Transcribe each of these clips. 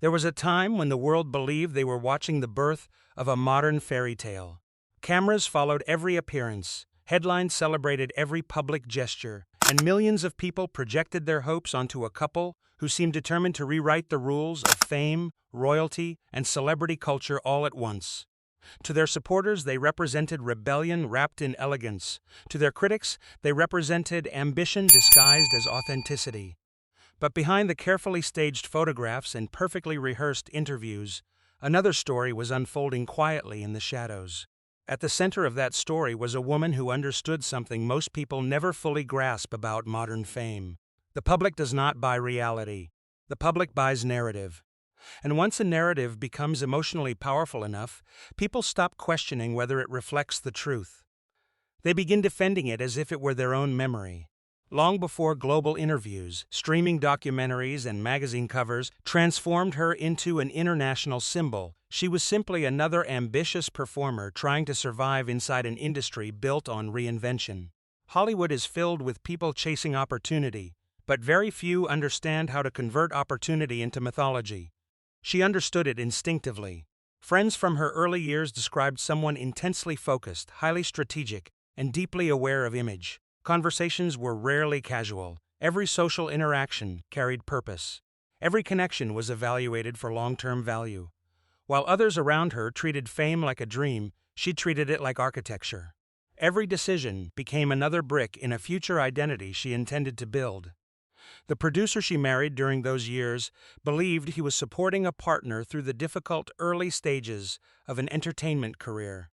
There was a time when the world believed they were watching the birth of a modern fairy tale. Cameras followed every appearance, headlines celebrated every public gesture, and millions of people projected their hopes onto a couple who seemed determined to rewrite the rules of fame, royalty, and celebrity culture all at once. To their supporters, they represented rebellion wrapped in elegance. To their critics, they represented ambition disguised as authenticity. But behind the carefully staged photographs and perfectly rehearsed interviews, another story was unfolding quietly in the shadows. At the center of that story was a woman who understood something most people never fully grasp about modern fame. The public does not buy reality. The public buys narrative. And once a narrative becomes emotionally powerful enough, people stop questioning whether it reflects the truth. They begin defending it as if it were their own memory. Long before global interviews, streaming documentaries, and magazine covers transformed her into an international symbol, she was simply another ambitious performer trying to survive inside an industry built on reinvention. Hollywood is filled with people chasing opportunity, but very few understand how to convert opportunity into mythology. She understood it instinctively. Friends from her early years described someone intensely focused, highly strategic, and deeply aware of image. Conversations were rarely casual. Every social interaction carried purpose. Every connection was evaluated for long-term value. While others around her treated fame like a dream, she treated it like architecture. Every decision became another brick in a future identity she intended to build. The producer she married during those years believed he was supporting a partner through the difficult early stages of an entertainment career.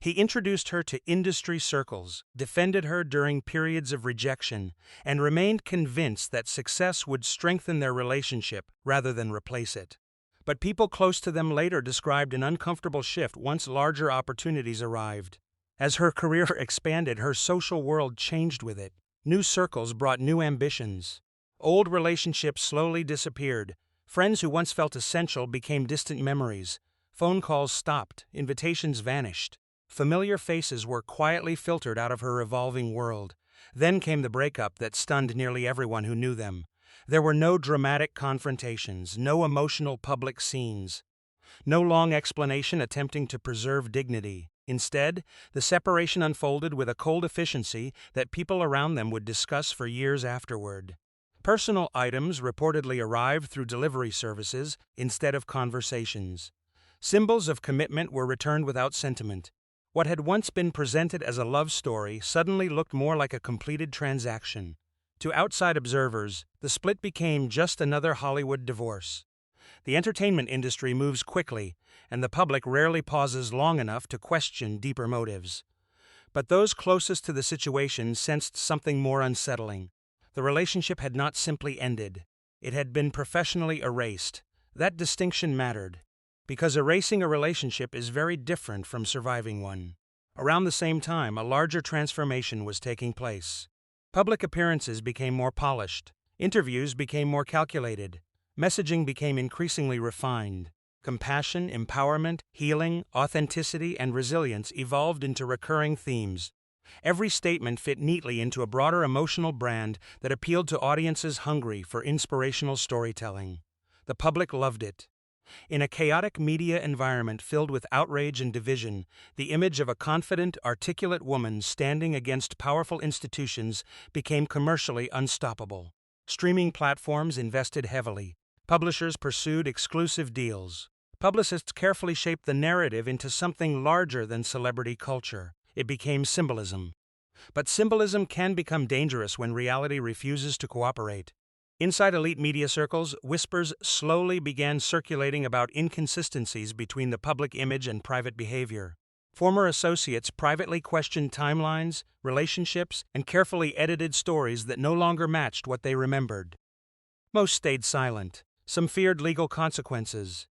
He introduced her to industry circles, defended her during periods of rejection, and remained convinced that success would strengthen their relationship rather than replace it. But people close to them later described an uncomfortable shift once larger opportunities arrived. As her career expanded, her social world changed with it. New circles brought new ambitions. Old relationships slowly disappeared. Friends who once felt essential became distant memories. Phone calls stopped, invitations vanished. Familiar faces were quietly filtered out of her evolving world. Then came the breakup that stunned nearly everyone who knew them. There were no dramatic confrontations, no emotional public scenes, no long explanation attempting to preserve dignity. Instead, the separation unfolded with a cold efficiency that people around them would discuss for years afterward. Personal items reportedly arrived through delivery services instead of conversations. Symbols of commitment were returned without sentiment. What had once been presented as a love story suddenly looked more like a completed transaction. To outside observers, the split became just another Hollywood divorce. The entertainment industry moves quickly, and the public rarely pauses long enough to question deeper motives. But those closest to the situation sensed something more unsettling. The relationship had not simply ended. It had been professionally erased. That distinction mattered, because erasing a relationship is very different from surviving one. Around the same time, a larger transformation was taking place. Public appearances became more polished. Interviews became more calculated. Messaging became increasingly refined. Compassion, empowerment, healing, authenticity, and resilience evolved into recurring themes. Every statement fit neatly into a broader emotional brand that appealed to audiences hungry for inspirational storytelling. The public loved it. In a chaotic media environment filled with outrage and division, the image of a confident, articulate woman standing against powerful institutions became commercially unstoppable. Streaming platforms invested heavily. Publishers pursued exclusive deals. Publicists carefully shaped the narrative into something larger than celebrity culture. It became symbolism. But symbolism can become dangerous when reality refuses to cooperate. Inside elite media circles, whispers slowly began circulating about inconsistencies between the public image and private behavior. Former associates privately questioned timelines, relationships, and carefully edited stories that no longer matched what they remembered. Most stayed silent. Some feared legal consequences.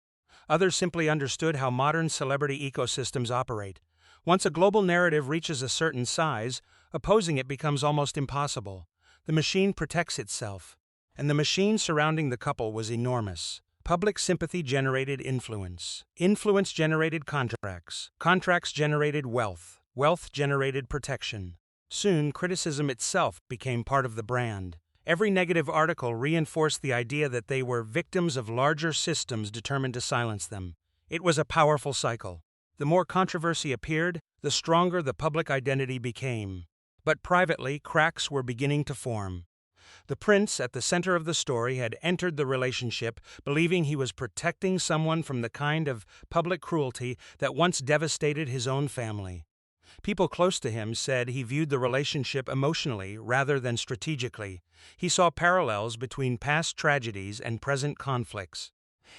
Others simply understood how modern celebrity ecosystems operate. Once a global narrative reaches a certain size, opposing it becomes almost impossible. The machine protects itself. And the machine surrounding the couple was enormous. Public sympathy generated influence. Influence generated contracts. Contracts generated wealth. Wealth generated protection. Soon, criticism itself became part of the brand. Every negative article reinforced the idea that they were victims of larger systems determined to silence them. It was a powerful cycle. The more controversy appeared, the stronger the public identity became. But privately, cracks were beginning to form. The prince, at the center of the story, had entered the relationship believing he was protecting someone from the kind of public cruelty that once devastated his own family. People close to him said he viewed the relationship emotionally rather than strategically. He saw parallels between past tragedies and present conflicts.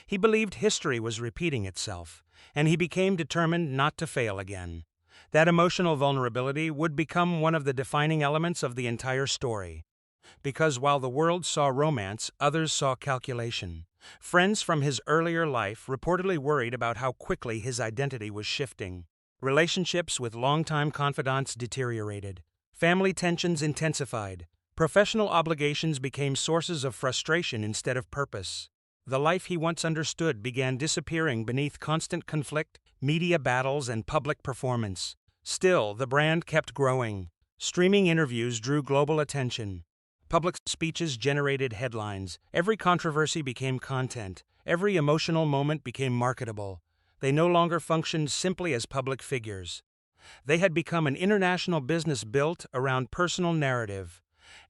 He believed history was repeating itself, and he became determined not to fail again. That emotional vulnerability would become one of the defining elements of the entire story. Because while the world saw romance, others saw calculation. Friends from his earlier life reportedly worried about how quickly his identity was shifting. Relationships with longtime confidants deteriorated. Family tensions intensified. Professional obligations became sources of frustration instead of purpose. The life he once understood began disappearing beneath constant conflict, media battles, and public performance. Still, the brand kept growing. Streaming interviews drew global attention. Public speeches generated headlines. Every controversy became content. Every emotional moment became marketable. They no longer functioned simply as public figures. They had become an international business built around personal narrative.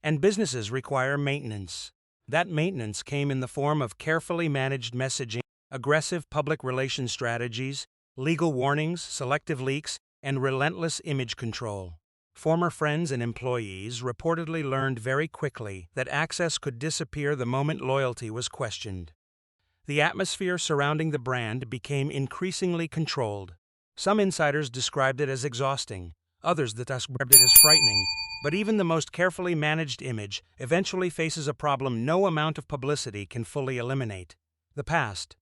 And businesses require maintenance. That maintenance came in the form of carefully managed messaging, aggressive public relations strategies, legal warnings, selective leaks, and relentless image control. Former friends and employees reportedly learned very quickly that access could disappear the moment loyalty was questioned. The atmosphere surrounding the brand became increasingly controlled. Some insiders described it as exhausting, others described it as frightening. But even the most carefully managed image eventually faces a problem no amount of publicity can fully eliminate: the past.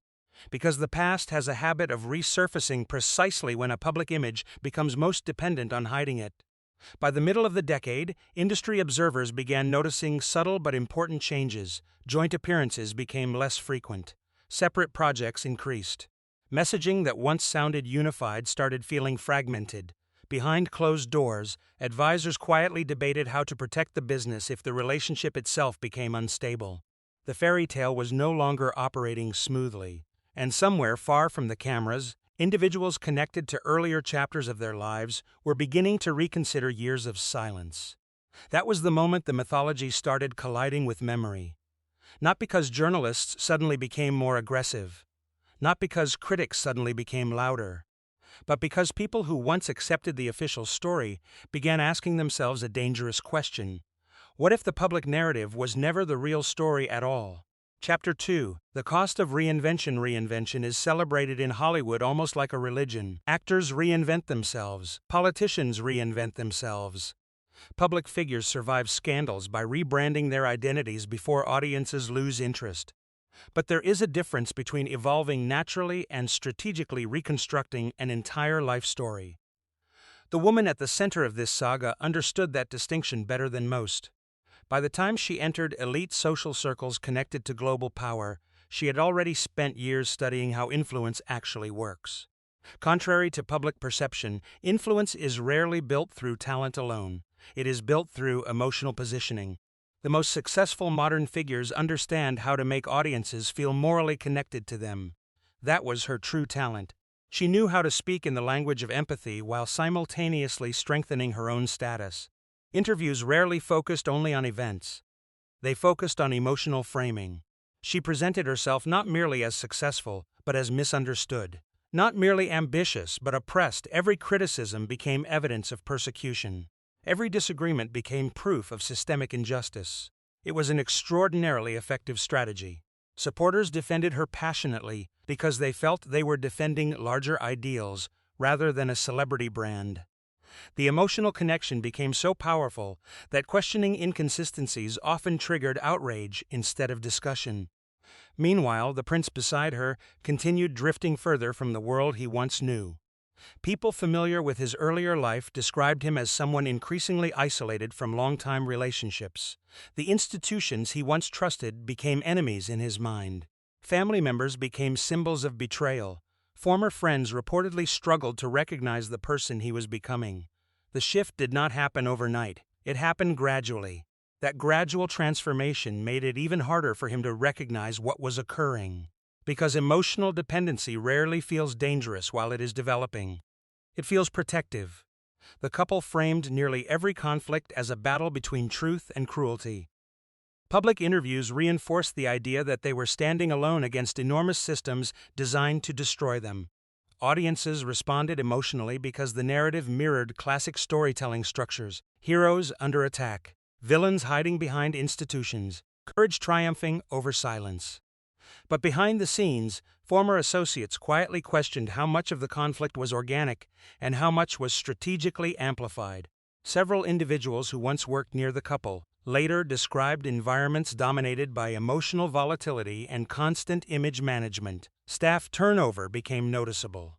Because the past has a habit of resurfacing precisely when a public image becomes most dependent on hiding it. By the middle of the decade, industry observers began noticing subtle but important changes. Joint appearances became less frequent. Separate projects increased. Messaging that once sounded unified started feeling fragmented. Behind closed doors, advisors quietly debated how to protect the business if the relationship itself became unstable. The fairy tale was no longer operating smoothly, and somewhere far from the cameras, individuals connected to earlier chapters of their lives were beginning to reconsider years of silence. That was the moment the mythology started colliding with memory. Not because journalists suddenly became more aggressive, not because critics suddenly became louder, but because people who once accepted the official story began asking themselves a dangerous question: what if the public narrative was never the real story at all? Chapter 2: The Cost of Reinvention. Reinvention is celebrated in Hollywood almost like a religion. Actors reinvent themselves. Politicians reinvent themselves. Public figures survive scandals by rebranding their identities before audiences lose interest. But there is a difference between evolving naturally and strategically reconstructing an entire life story. The woman at the center of this saga understood that distinction better than most. By the time she entered elite social circles connected to global power, she had already spent years studying how influence actually works. Contrary to public perception, influence is rarely built through talent alone. It is built through emotional positioning. The most successful modern figures understand how to make audiences feel morally connected to them. That was her true talent. She knew how to speak in the language of empathy while simultaneously strengthening her own status. Interviews rarely focused only on events. They focused on emotional framing. She presented herself not merely as successful, but as misunderstood. Not merely ambitious, but oppressed. Every criticism became evidence of persecution. Every disagreement became proof of systemic injustice. It was an extraordinarily effective strategy. Supporters defended her passionately because they felt they were defending larger ideals rather than a celebrity brand. The emotional connection became so powerful that questioning inconsistencies often triggered outrage instead of discussion. Meanwhile, the prince beside her continued drifting further from the world he once knew. People familiar with his earlier life described him as someone increasingly isolated from long-time relationships. The institutions he once trusted became enemies in his mind. Family members became symbols of betrayal. Former friends reportedly struggled to recognize the person he was becoming. The shift did not happen overnight. It happened gradually. That gradual transformation made it even harder for him to recognize what was occurring, because emotional dependency rarely feels dangerous while it is developing. It feels protective. The couple framed nearly every conflict as a battle between truth and cruelty. Public interviews reinforced the idea that they were standing alone against enormous systems designed to destroy them. Audiences responded emotionally because the narrative mirrored classic storytelling structures: heroes under attack, villains hiding behind institutions, courage triumphing over silence. But behind the scenes, former associates quietly questioned how much of the conflict was organic and how much was strategically amplified. Several individuals who once worked near the couple later described environments dominated by emotional volatility and constant image management. Staff turnover became noticeable.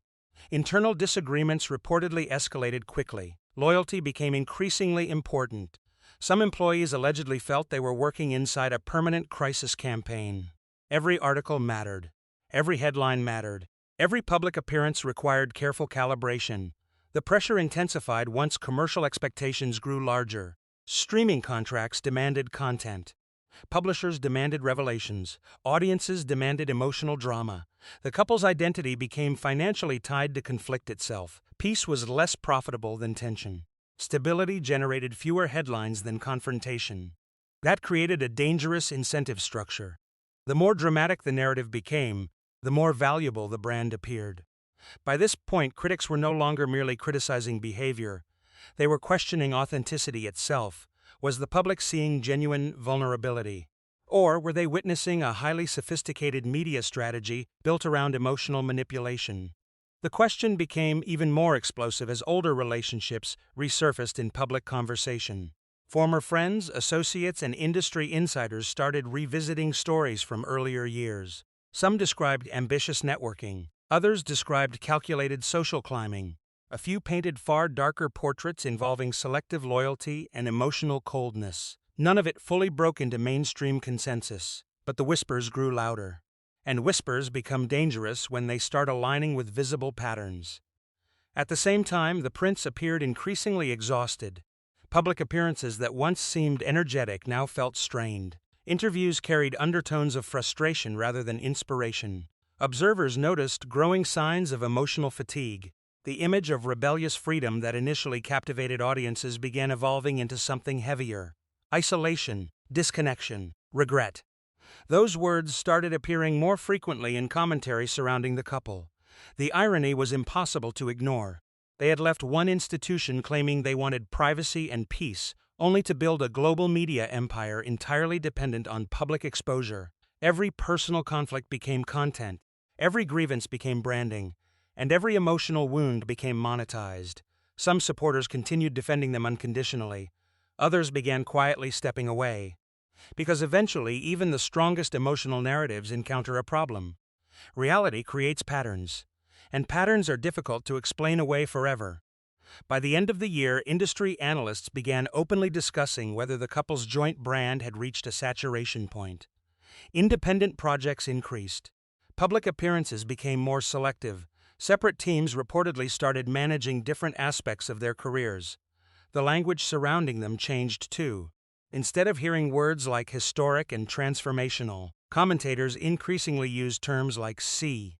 Internal disagreements reportedly escalated quickly. Loyalty became increasingly important. Some employees allegedly felt they were working inside a permanent crisis campaign. Every article mattered. Every headline mattered. Every public appearance required careful calibration. The pressure intensified once commercial expectations grew larger. Streaming contracts demanded content. Publishers demanded revelations. Audiences demanded emotional drama. The couple's identity became financially tied to conflict itself. Peace was less profitable than tension. Stability generated fewer headlines than confrontation. That created a dangerous incentive structure. The more dramatic the narrative became, the more valuable the brand appeared. By this point, critics were no longer merely criticizing behavior. They were questioning authenticity itself. Was the public seeing genuine vulnerability? Or were they witnessing a highly sophisticated media strategy built around emotional manipulation? The question became even more explosive as older relationships resurfaced in public conversation. Former friends, associates, and industry insiders started revisiting stories from earlier years. Some described ambitious networking. Others described calculated social climbing. A few painted far darker portraits involving selective loyalty and emotional coldness. None of it fully broke into mainstream consensus, but the whispers grew louder. And whispers become dangerous when they start aligning with visible patterns. At the same time, the prince appeared increasingly exhausted. Public appearances that once seemed energetic now felt strained. Interviews carried undertones of frustration rather than inspiration. Observers noticed growing signs of emotional fatigue. The image of rebellious freedom that initially captivated audiences began evolving into something heavier: isolation, disconnection, regret. Those words started appearing more frequently in commentary surrounding the couple. The irony was impossible to ignore. They had left one institution claiming they wanted privacy and peace, only to build a global media empire entirely dependent on public exposure. Every personal conflict became content, every grievance became branding, and every emotional wound became monetized. Some supporters continued defending them unconditionally. Others began quietly stepping away. Because eventually, even the strongest emotional narratives encounter a problem. Reality creates patterns, and patterns are difficult to explain away forever. By the end of the year, industry analysts began openly discussing whether the couple's joint brand had reached a saturation point. Independent projects increased. Public appearances became more selective. Separate teams reportedly started managing different aspects of their careers. The language surrounding them changed too. Instead of hearing words like historic and transformational, commentators increasingly used terms like sea,